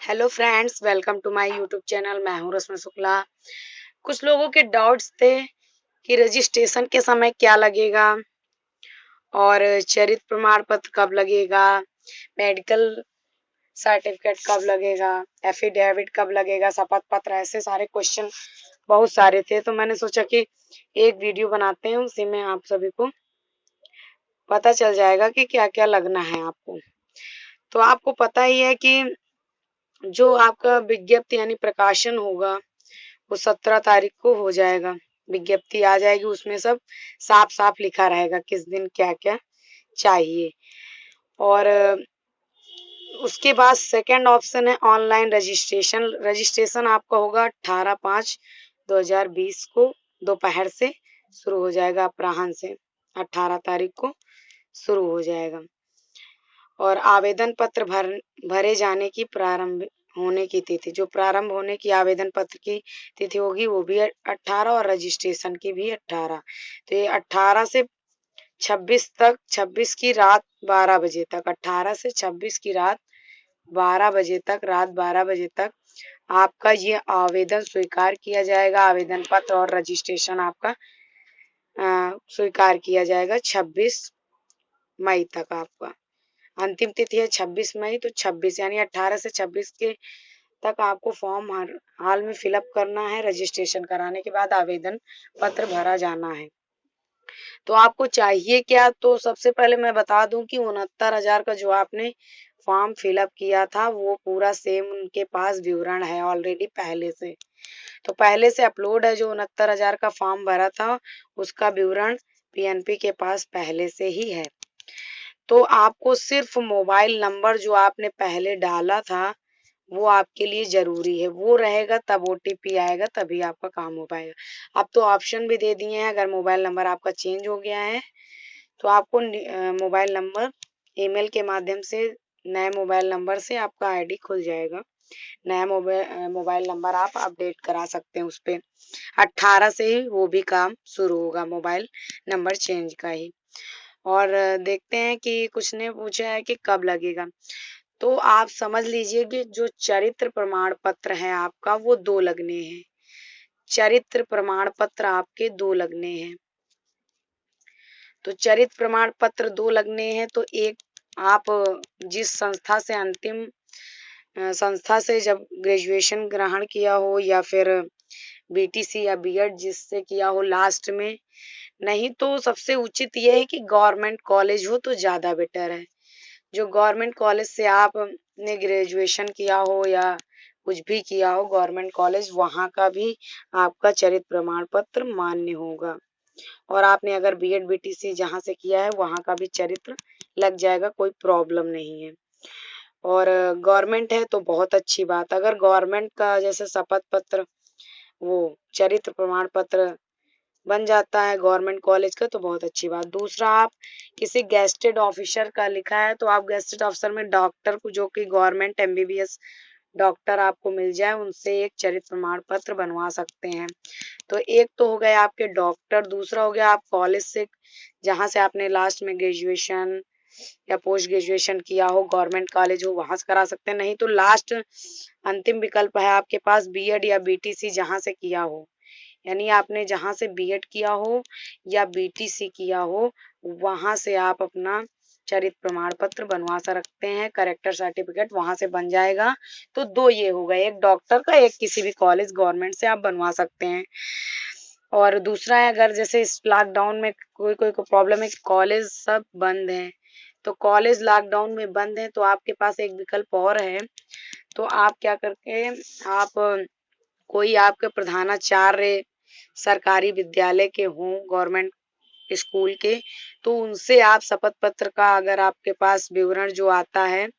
Hello friends, welcome to my YouTube channel. मैं हूं रश्मि शुक्ला। कुछ लोगों के डाउट्स थे कि रजिस्ट्रेशन के समय क्या लगेगा और चरित्र प्रमाण पत्र कब लगेगा, मेडिकल सर्टिफिकेट कब लगेगा, एफिडेविट कब लगेगा, शपथ पत्र, ऐसे सारे क्वेश्चन बहुत सारे थे। तो मैंने सोचा कि एक वीडियो बनाते हैं, उसी में आप सभी को पता चल जाएगा कि क्या क्या लगना है आपको। तो आपको पता ही है कि जो आपका विज्ञप्ति यानी प्रकाशन होगा वो 17 तारीख को हो जाएगा। विज्ञप्ति आ जाएगी, उसमें सब साफ साफ लिखा रहेगा किस दिन क्या क्या चाहिए। और उसके बाद सेकंड ऑप्शन है ऑनलाइन रजिस्ट्रेशन। रजिस्ट्रेशन आपका होगा 18/5/2020 को दोपहर से शुरू हो जाएगा, अपराह्न से 18 तारीख को शुरू हो जाएगा। और आवेदन पत्र भरे जाने की प्रारंभ होने की तिथि, जो प्रारंभ होने की आवेदन पत्र की तिथि होगी वो भी 18 और रजिस्ट्रेशन की भी 18। तो ये 18 से 26 तक, 26 की रात 12 बजे तक, 18 से 26 की रात 12 बजे तक, रात 12 बजे तक आपका ये आवेदन स्वीकार किया जाएगा। आवेदन पत्र और रजिस्ट्रेशन आपका स्वीकार किया जाएगा 26 मई तक। आपका अंतिम तिथि है 26 मई। तो 26 यानी 18 से 26 के तक आपको फॉर्म हर हाल में फिलअप करना है। रजिस्ट्रेशन कराने के बाद आवेदन पत्र भरा जाना है। तो आपको चाहिए क्या, तो सबसे पहले मैं बता दूं कि 69,000 का जो आपने फॉर्म फिलअप किया था वो पूरा सेम उनके पास विवरण है ऑलरेडी पहले से। तो पहले से अपलोड है, जो 69,000 का फॉर्म भरा था उसका विवरण पीएनपी के पास पहले से ही है। तो आपको सिर्फ मोबाइल नंबर जो आपने पहले डाला था वो आपके लिए जरूरी है, वो रहेगा तब ओटीपी आएगा, तभी आपका काम हो पाएगा। अब तो ऑप्शन भी दे दिए हैं, अगर मोबाइल नंबर आपका चेंज हो गया है तो आपको मोबाइल नंबर ईमेल के माध्यम से नए मोबाइल नंबर से आपका आईडी खुल जाएगा। नया मोबाइल नंबर आप अपडेट करा सकते हैं उस पे। 18 से ही वो भी काम शुरू होगा, मोबाइल नंबर चेंज का ही। और देखते हैं कि कुछ ने पूछा है कि कब लगेगा। तो आप समझ लीजिए कि जो चरित्र प्रमाण पत्र है आपका वो 2 लगने हैं। चरित्र प्रमाण पत्र आपके 2 लगने हैं। तो चरित्र प्रमाण पत्र 2 लगने हैं। तो एक, आप जिस संस्था से अंतिम संस्था से जब ग्रेजुएशन ग्रहण किया हो, या फिर बीटीसी या बीएड जिससे किया हो लास्ट में, नहीं तो सबसे उचित यह है कि गवर्नमेंट कॉलेज हो तो ज्यादा बेटर है। जो गवर्नमेंट कॉलेज से आपने ग्रेजुएशन किया हो या कुछ भी किया हो, गवर्नमेंट कॉलेज, वहां का भी आपका चरित्र प्रमाण पत्र मान्य होगा। और आपने अगर बीएड बीटीसी जहां से किया है वहां का भी चरित्र लग जाएगा, कोई प्रॉब्लम नहीं है। और गवर्नमेंट है तो बहुत अच्छी बात। अगर गवर्नमेंट का जैसे शपथ पत्र, वो चरित्र प्रमाण पत्र बन जाता है गवर्नमेंट कॉलेज का तो बहुत अच्छी बात। दूसरा, आप किसी गेस्टेड ऑफिसर का लिखा है तो आप गेस्टेड ऑफिसर में डॉक्टर को, जो कि गवर्नमेंट एमबीबीएस डॉक्टर आपको मिल जाए, उनसे एक चरित्र प्रमाण पत्र बनवा सकते हैं। तो एक तो हो गया आपके डॉक्टर। दूसरा हो गया आप कॉलेज से, जहां से आपने लास्ट में ग्रेजुएशन या पोस्ट ग्रेजुएशन किया हो, गवर्नमेंट कॉलेज हो वहां से करा सकते हैं। नहीं तो लास्ट अंतिम विकल्प है आपके पास बीएड या बीटीसी जहां से किया हो, यानी आपने जहां से बीएड किया हो या बीटीसी किया हो वहां से आप अपना चरित्र प्रमाण पत्र बनवा सकते हैं। करेक्टर सर्टिफिकेट वहां से बन जाएगा। तो 2 ये हो गए, एक डॉक्टर का, एक किसी भी कॉलेज गवर्नमेंट से आप बनवा सकते हैं। और दूसरा है, अगर जैसे इस लॉकडाउन में कोई कोई को प्रॉब्लम है, कॉलेज सब बंद है, तो कॉलेज लॉकडाउन में बंद है, तो आपके पास एक विकल्प और है। तो आप क्या करके, आप कोई आपके प्रधानाचार्य सरकारी विद्यालय के हों, गवर्नमेंट स्कूल के, तो उनसे आप शपथ पत्र का, अगर आपके पास विवरण जो आता है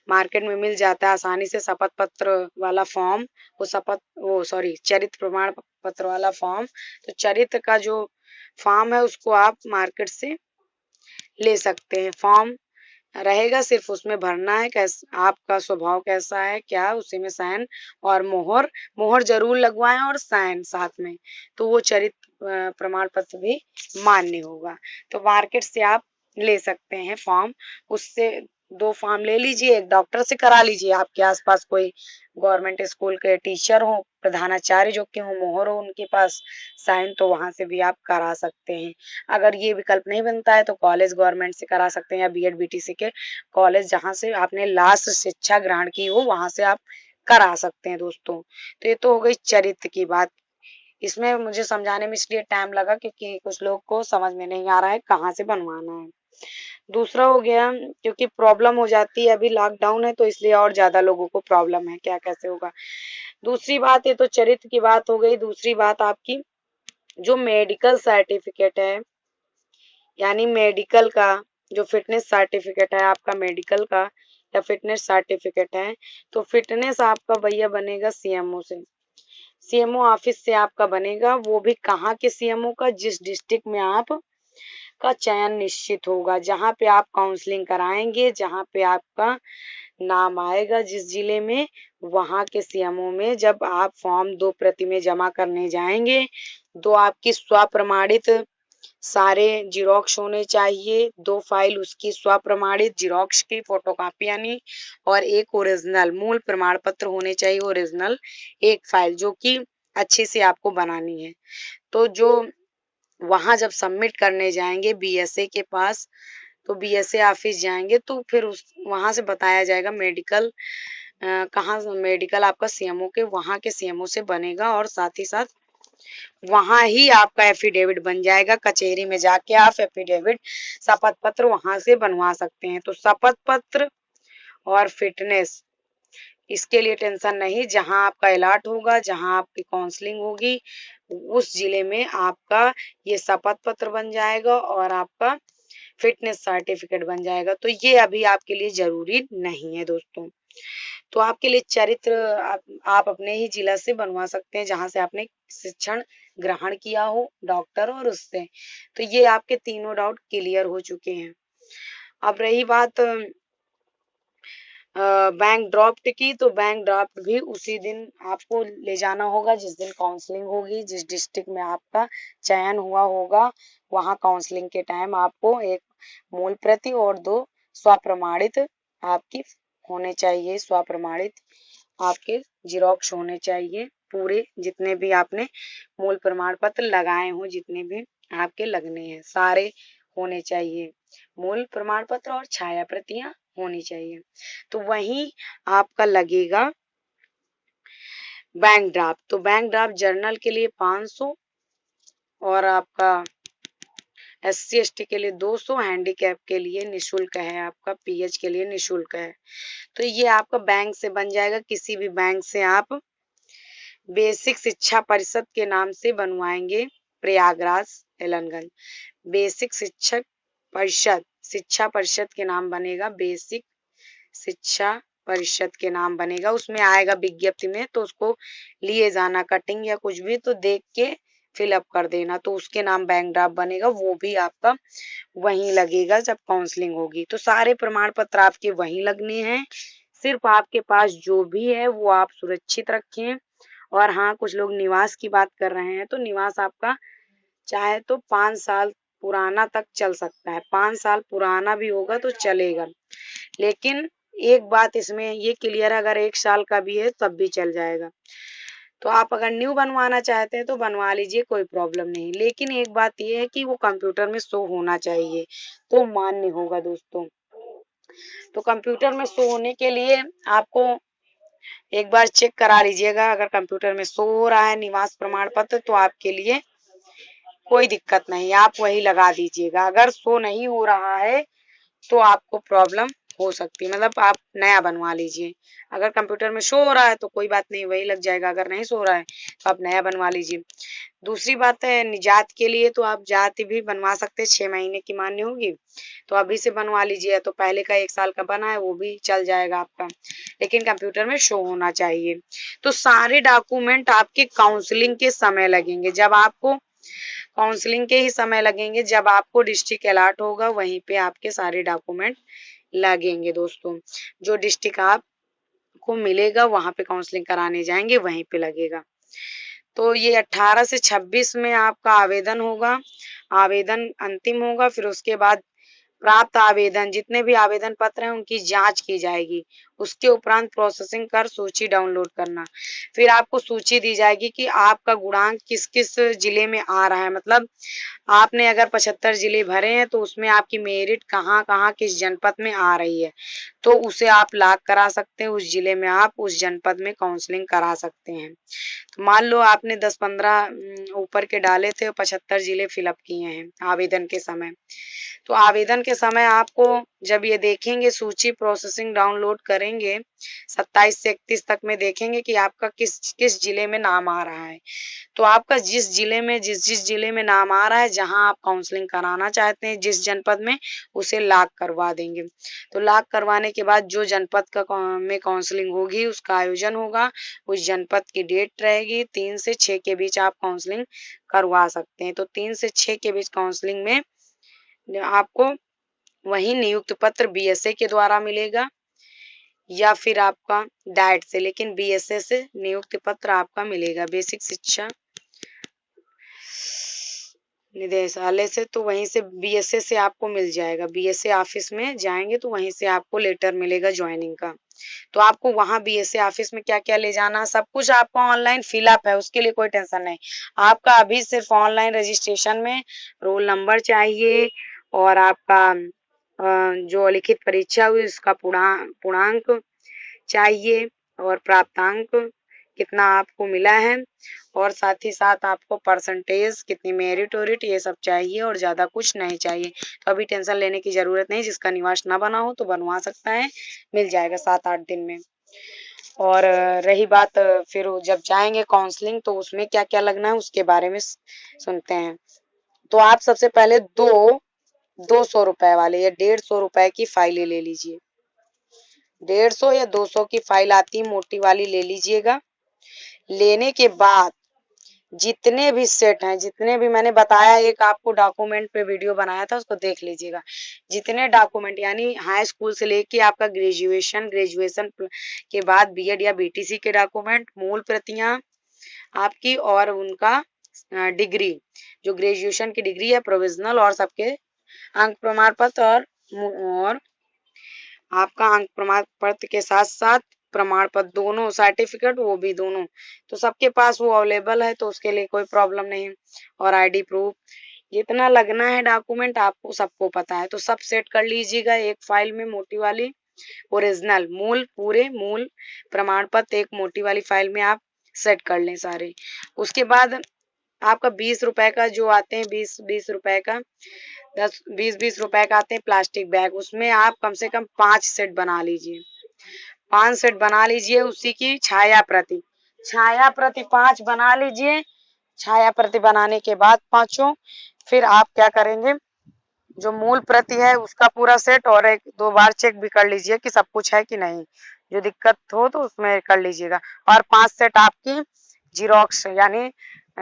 मार्केट में मिल जाता है आसानी से, शपथ पत्र वाला फॉर्म, चरित्र प्रमाण पत्र वाला फॉर्म, तो चरित्र का जो फॉर्म है उसको आप मार्केट से ले सकते हैं। फॉर्म रहेगा, सिर्फ उसमें भरना है आपका स्वभाव कैसा है, क्या, उसी में साइन और मोहर मोहर जरूर लगवाएं और साइन साथ में, तो वो चरित्र प्रमाण पत्र भी मान्य होगा। तो मार्केट से आप ले सकते हैं फॉर्म, उससे 2 फॉर्म ले लीजिए, एक डॉक्टर से करा लीजिए, आपके आसपास कोई गवर्नमेंट स्कूल के टीचर हो, प्रधानाचार्य जो कि हो, मोहर हो उनके पास साइन, तो वहां से भी आप करा सकते हैं। अगर ये विकल्प नहीं बनता है तो कॉलेज गवर्नमेंट से करा सकते हैं, या बीएड बीटीसी के कॉलेज जहां से आपने लास्ट शिक्षा ग्रहण की हो वहां से आप करा सकते हैं दोस्तों। तो ये तो हो गई चरित्र की बात। इसमें मुझे समझाने में इसलिए टाइम लगा क्योंकि कुछ लोग को समझ में नहीं आ रहा है कहाँ से बनवाना है। दूसरा हो गया, क्योंकि प्रॉब्लम हो जाती है, अभी लॉकडाउन है तो इसलिए और ज्यादा लोगों को प्रॉब्लम है, क्या कैसे होगा। दूसरी बात, ये तो चरित्र की बात हो गई। दूसरी बात आपकी जो मेडिकल सर्टिफिकेट है, यानी मेडिकल का जो फिटनेस सर्टिफिकेट है आपका, मेडिकल का या फिटनेस सर्टिफिकेट है, तो फिटनेस आपका भैया बनेगा सीएमओ से, सीएमओ ऑफिस से आपका बनेगा। वो भी कहाँ के सीएमओ का, जिस डिस्ट्रिक्ट में आप का चयन निश्चित होगा, जहां पे आप काउंसलिंग कराएंगे, जहां पे आपका नाम आएगा जिस जिले में, वहां के सीएमओ में जब आप फॉर्म 2 प्रति में जमा करने जाएंगे, 2 आपकी स्वप्रमाणित सारे जिरोक्स होने चाहिए, 2 फाइल उसकी स्वप्रमाणित जिरोक्स की फोटोकॉपी यानी, और एक ओरिजिनल मूल प्रमाण पत्र होने चाहिए ओरिजिनल, एक फाइल जो कि अच्छे से आपको बनानी है। तो जो वहां जब सबमिट करने जाएंगे बीएसए के पास, तो बीएसए ऑफिस जाएंगे तो फिर उस वहां से बताया जाएगा मेडिकल कहाँ मेडिकल आपका सीएमओ के वहां के सीएमओ से बनेगा, और साथ ही साथ वहां ही आपका एफिडेविट बन जाएगा। कचहरी में जाके आप एफिडेविट शपथ पत्र वहां से बनवा सकते हैं। तो शपथ पत्र और फिटनेस, इसके लिए टेंशन नहीं, जहां आपका अलॉट होगा, जहां आपकी काउंसलिंग होगी, उस जिले में आपका ये शपथ पत्र बन जाएगा और आपका फिटनेस सर्टिफिकेट बन जाएगा। तो ये अभी आपके लिए जरूरी नहीं है दोस्तों। तो आपके लिए चरित्र आप अपने ही जिला से बनवा सकते हैं जहां से आपने शिक्षण ग्रहण किया हो, डॉक्टर और उससे। तो ये आपके तीनों डाउट क्लियर हो चुके हैं। अब रही बात बैंक ड्राफ्ट की, तो बैंक ड्राफ्ट भी उसी दिन आपको ले जाना होगा जिस दिन काउंसलिंग होगी, जिस डिस्ट्रिक्ट में आपका चयन हुआ होगा, वहां काउंसलिंग के टाइम आपको एक मूल प्रति और 2 स्वप्रमाणित आपकी होने चाहिए, स्वप्रमाणित आपके जिरोक्स होने चाहिए, पूरे जितने भी आपने मूल प्रमाण पत्र लगाए हो, जितने भी आपके लगने हैं सारे होने चाहिए, मूल प्रमाण पत्र और छाया प्रतियां होनी चाहिए। तो वही आपका लगेगा बैंक ड्राफ्ट। तो बैंक ड्राफ्ट जर्नल के लिए 500 और आपका SC ST के लिए 200, हैंडीकैप के लिए निशुल्क है, आपका PH के लिए निशुल्क है। तो ये आपका बैंक से बन जाएगा, किसी भी बैंक से आप बेसिक शिक्षा परिषद के नाम से बनवाएंगे, प्रयागराज एलनगंज बेसिक शिक्षा परिषद के नाम बनेगा, बेसिक शिक्षा परिषद के नाम बनेगा। उसमें आएगा विज्ञप्ति में, तो उसको लिए जाना कटिंग या कुछ भी, तो देख के फिलअप कर देना, तो उसके नाम बैंक ड्राफ्ट बनेगा, वो भी आपका वहीं लगेगा जब काउंसलिंग होगी। तो सारे प्रमाण पत्र आपके वहीं लगने हैं, सिर्फ आपके पास जो भी है वो आप सुरक्षित रखें। और हाँ, कुछ लोग निवास की बात कर रहे हैं, तो निवास आपका चाहे तो 5 साल पुराना तक चल सकता है, 5 साल पुराना भी होगा तो चलेगा। लेकिन एक बात इसमें ये क्लियर है, अगर 1 साल का भी है तब भी चल जाएगा। तो आप अगर न्यू बनवाना चाहते हैं तो बनवा लीजिए, कोई प्रॉब्लम नहीं। लेकिन एक बात ये है कि वो कंप्यूटर में शो होना चाहिए, तो मान्य होगा दोस्तों। तो कंप्यूटर में शो होने के लिए आपको एक बार चेक करा लीजिएगा, अगर कंप्यूटर में शो हो रहा है निवास प्रमाण पत्र तो आपके लिए कोई दिक्कत नहीं, आप वही लगा दीजिएगा। अगर शो नहीं हो रहा है तो आपको प्रॉब्लम हो सकती है, मतलब आप नया बनवा लीजिए। अगर कंप्यूटर में शो हो रहा है तो कोई बात नहीं, वही लग जाएगा, अगर नहीं शो हो रहा है तो आप नया बनवा लीजिए। दूसरी बात है निजात के लिए, तो आप जाति भी बनवा सकते हैं, 6 महीने की मान्य होगी तो अभी से बनवा लीजिए, तो पहले का 1 साल का बना है वो भी चल जाएगा आपका, लेकिन कंप्यूटर में शो होना चाहिए। तो सारे डॉक्यूमेंट आपके काउंसलिंग के समय लगेंगे, जब आपको काउंसलिंग के ही समय लगेंगे, जब आपको डिस्ट्रिक्ट अलॉट होगा वहीं पे आपके सारे डॉक्यूमेंट लगेंगे दोस्तों। जो डिस्ट्रिक्ट आपको मिलेगा वहां पे काउंसलिंग कराने जाएंगे वहीं पे लगेगा। तो ये 18 से 26 में आपका आवेदन होगा, आवेदन अंतिम होगा, फिर उसके बाद प्राप्त आवेदन, जितने भी आवेदन पत्र हैं उनकी जांच की जाएगी। उसके उपरांत प्रोसेसिंग कर सूची डाउनलोड करना। फिर आपको सूची दी जाएगी कि आपका गुणांक किस किस जिले में आ रहा है, मतलब आपने अगर 75 जिले भरे हैं तो उसमें आपकी मेरिट कहाँ कहाँ किस जनपद में आ रही है, तो उसे आप लॉक करा सकते हैं। उस जिले में आप उस जनपद में काउंसलिंग करा सकते हैं। तो मान लो आपने 10-15 ऊपर के डाले थे और 75 जिले फिलअप किए हैं आवेदन के समय, तो आवेदन के समय आपको जब ये देखेंगे सूची प्रोसेसिंग डाउनलोड करेंगे 27 से 31 तक में देखेंगे कि आपका किस किस जिले में नाम आ रहा है। तो आपका जिस जिले में नाम आ रहा है, जहां आप काउंसलिंग कराना चाहते हैं जिस जनपद में, उसे लॉक करवा देंगे। तो लॉक करवाने के बाद जो जनपद का में काउंसलिंग होगी उसका आयोजन होगा। उस जनपद की डेट रहेगी, 3 से 6 के बीच आप काउंसलिंग करवा सकते हैं। तो 3 से 6 के बीच काउंसलिंग में आपको वही नियुक्त पत्र बीएसए के द्वारा मिलेगा या फिर आपका डाइट से, लेकिन बीएसए से नियुक्त पत्र आपका मिलेगा, बेसिक शिक्षा निदेशालय से। तो वहीं से बीएसए से आपको मिल जाएगा, बीएसए ऑफिस में जाएंगे तो वहीं से आपको लेटर मिलेगा ज्वाइनिंग का। तो आपको वहां बीएसए ऑफिस में क्या क्या ले जाना, सब कुछ आपका ऑनलाइन फिलअप है, उसके लिए कोई टेंशन नहीं। आपका अभी सिर्फ ऑनलाइन रजिस्ट्रेशन में रोल नंबर चाहिए और आपका जो लिखित परीक्षा हुई उसका पूर्णांक चाहिए और प्राप्तांक कितना आपको मिला है, और साथ ही साथ आपको परसेंटेज कितनी मेरिट वेरिट ये सब चाहिए और ज्यादा कुछ नहीं चाहिए। तो अभी टेंशन लेने की जरूरत नहीं, जिसका निवास ना बना हो तो बनवा सकता है, मिल जाएगा 7-8 दिन में। और रही बात फिर जब जाएंगे काउंसलिंग तो उसमें क्या क्या लगना है उसके बारे में सुनते हैं। तो आप सबसे पहले 200 रुपए वाले या 150 रुपए की फाइलें ले लीजिए। 150 या 200 की फाइल आती है मोटी वाली, ले लीजिएगा। लेने के बाद जितने भी सेट हैं, जितने भी मैंने बताया, एक आपको डॉक्यूमेंट पे वीडियो बनाया था उसको देख लीजिएगा। जितने डॉक्यूमेंट यानी हाई स्कूल से लेके आपका ग्रेजुएशन के बाद बीएड या बीटीसी के डॉक्यूमेंट, मूल प्रतियां आपकी और उनका डिग्री, जो ग्रेजुएशन की डिग्री है प्रोविजनल, और सबके अंक प्रमाण पत्र और आपका अंक प्रमाण पत्र के साथ साथ प्रमाण पत्र, दोनों सर्टिफिकेट वो भी दोनों, तो सबके पास वो अवेलेबल है, तो उसके लिए कोई प्रॉब्लम नहीं। और आईडी प्रूफ, जितना लगना है डॉक्यूमेंट आपको सबको पता है, तो सब सेट कर लीजिएगा एक फाइल में मोटी वाली। ओरिजिनल पूरे मूल प्रमाण पत्र एक मोटी वाली फाइल में आप सेट कर लें सारे। उसके बाद आपका 20 रुपए का जो आते हैं, 20 रुपए का 20 रुपए का आते हैं प्लास्टिक बैग, उसमें आप कम से कम 5 सेट बना लीजिए। 5 सेट बना लीजिए। उसी की छाया प्रति 5 बना लीजिए। छाया प्रति बनाने के बाद पांचों, फिर आप क्या करेंगे, जो मूल प्रति है उसका पूरा सेट, और 1-2 बार चेक भी कर लीजिए कि सब कुछ है कि नहीं, जो दिक्कत हो तो उसमें कर लीजिएगा। और 5 सेट आपकी जीरोक्स यानी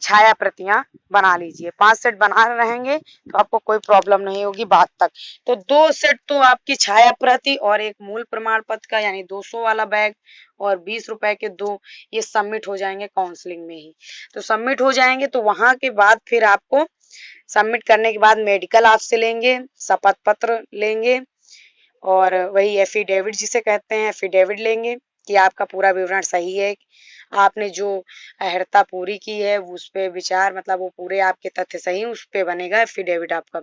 छाया प्रतियां बना लीजिए। 5 सेट बना रहेंगे तो आपको कोई प्रॉब्लम नहीं होगी बाद तक। तो 2 सेट तो आपकी छाया प्रति और एक मूल प्रमाण पत्र का यानी 200 वाला बैग और 20 रुपए के 2, ये सबमिट हो जाएंगे काउंसलिंग में ही। तो सबमिट हो जाएंगे तो वहां के बाद फिर आपको सबमिट करने के बाद मेडिकल आपसे लेंगे, शपथ पत्र लेंगे, और वही एफिडेविट जिसे कहते हैं, एफिडेविट लेंगे कि आपका पूरा विवरण सही है, आपने जो अहर्ता पूरी की है उस पे विचार, मतलब वो पूरे आपके तथ्य सही, उस पे बनेगा एफिडेविट आपका।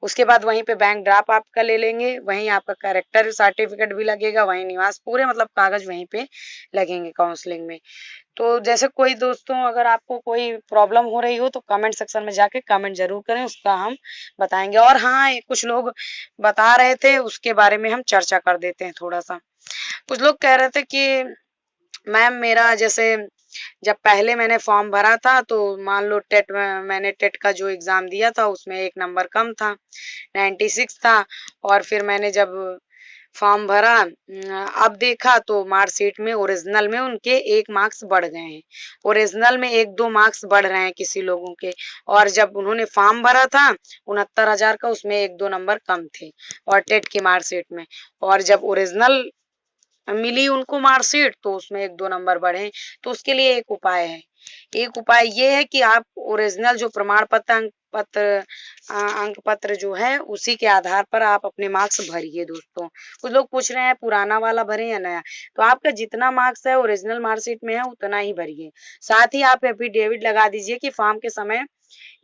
उसके बाद वहीं पे बैंक ड्राफ्ट आपका ले लेंगे, वहीं आपका कैरेक्टर सर्टिफिकेट भी लगेगा, वहीं निवास, पूरे मतलब कागज वहीं पे लगेंगे काउंसलिंग में। तो जैसे कोई दोस्तों अगर आपको कोई प्रॉब्लम हो रही हो तो कमेंट सेक्शन में जाके कमेंट जरूर करें, उसका हम बताएंगे। और हाँ, कुछ लोग बता रहे थे उसके बारे में हम चर्चा कर देते हैं थोड़ा सा। कुछ लोग कह रहे थे कि मैम मेरा जैसे जब पहले मैंने फॉर्म भरा था तो मान लो मैंने टेट का जो एग्जाम दिया था उसमें 1 नंबर कम था, 96 था, और फिर मैंने जब फॉर्म भरा अब देखा तो मार्कशीट में ओरिजिनल में उनके 1 मार्क्स बढ़ गए हैं, ओरिजिनल में 1-2 मार्क्स बढ़ रहे हैं किसी लोगों के, और जब उन्होंने फॉर्म भरा था 69,000 का, उसमें 1-2 नंबर कम थे और टेट की मार्कशीट में, और जब ओरिजिनल मिली उनको मार्कशीट तो उसमें 1-2 नंबर बढ़े। तो उसके लिए एक उपाय है, एक उपाय ये है कि आप ओरिजिनल जो प्रमाण पत्र पत्र अंक पत्र जो है उसी के आधार पर आप अपने मार्क्स भरिए दोस्तों। कुछ लोग पूछ रहे हैं पुराना वाला भरें या नया, तो आपका जितना मार्क्स है ओरिजिनल मार्कशीट में है उतना ही भरिए। साथ ही आप एफिडेविट लगा दीजिए कि फॉर्म के समय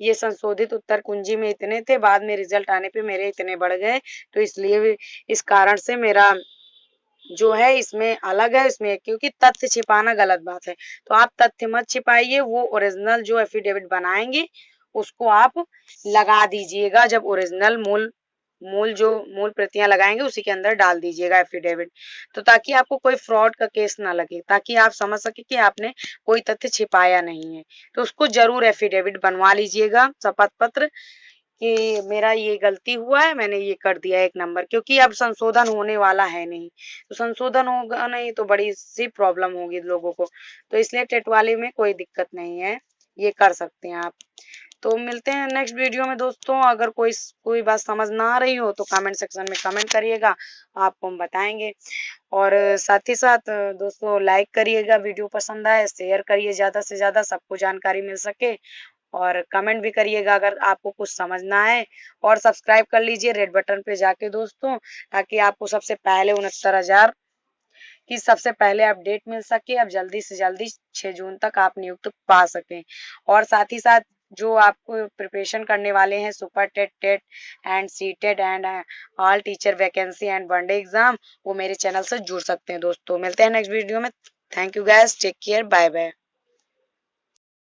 ये संशोधित उत्तर कुंजी में इतने थे, बाद में रिजल्ट आने पे मेरे इतने बढ़ गए, तो इसलिए इस कारण से मेरा जो है इसमें अलग है, इसमें क्योंकि तथ्य छिपाना गलत बात है। तो आप तथ्य मत छिपाइए, वो ओरिजिनल जो एफिडेविट बनाएंगे उसको आप लगा दीजिएगा। जब ओरिजिनल मूल प्रतियां लगाएंगे उसी के अंदर डाल दीजिएगा एफिडेविट, तो ताकि आपको कोई फ्रॉड का केस ना लगे, ताकि आप समझ सके कि आपने कोई तथ्य छिपाया नहीं है। तो उसको जरूर एफिडेविट बनवा लीजिएगा, शपथ पत्र, कि मेरा ये गलती हुआ है, मैंने ये कर दिया 1 नंबर, क्योंकि अब संशोधन होने वाला है नहीं। तो संशोधन होगा नहीं तो बड़ी सी प्रॉब्लम होगी लोगों को, तो इसलिए टेट वाले में कोई दिक्कत नहीं है, ये कर सकते हैं आप। तो मिलते हैं नेक्स्ट वीडियो में दोस्तों। अगर कोई बात समझ ना आ रही हो तो कमेंट सेक्शन में कमेंट करिएगा, आपको हम बताएंगे। और साथ ही साथ दोस्तों लाइक करिएगा, वीडियो पसंद आए शेयर करिए ज़्यादा से ज़्यादा, सबको जानकारी मिल सके। और कमेंट भी करिएगा अगर आपको कुछ समझ ना आए, और सब्सक्राइब कर लीजिए रेड बटन पे जाके दोस्तों, ताकि आपको सबसे पहले 69,000 की सबसे पहले अपडेट मिल सके। अब जल्दी से जल्दी 6 जून तक आप नियुक्त पा सकें। और साथ ही साथ जो आपको प्रिपरेशन करने वाले हैं super TET, TET and C TET and all teacher vacancy and one day exam, वो मेरे चैनल से जुड़ सकते हैं दोस्तों। मिलते हैं नेक्स्ट वीडियो में। Thank you guys, take care, bye bye.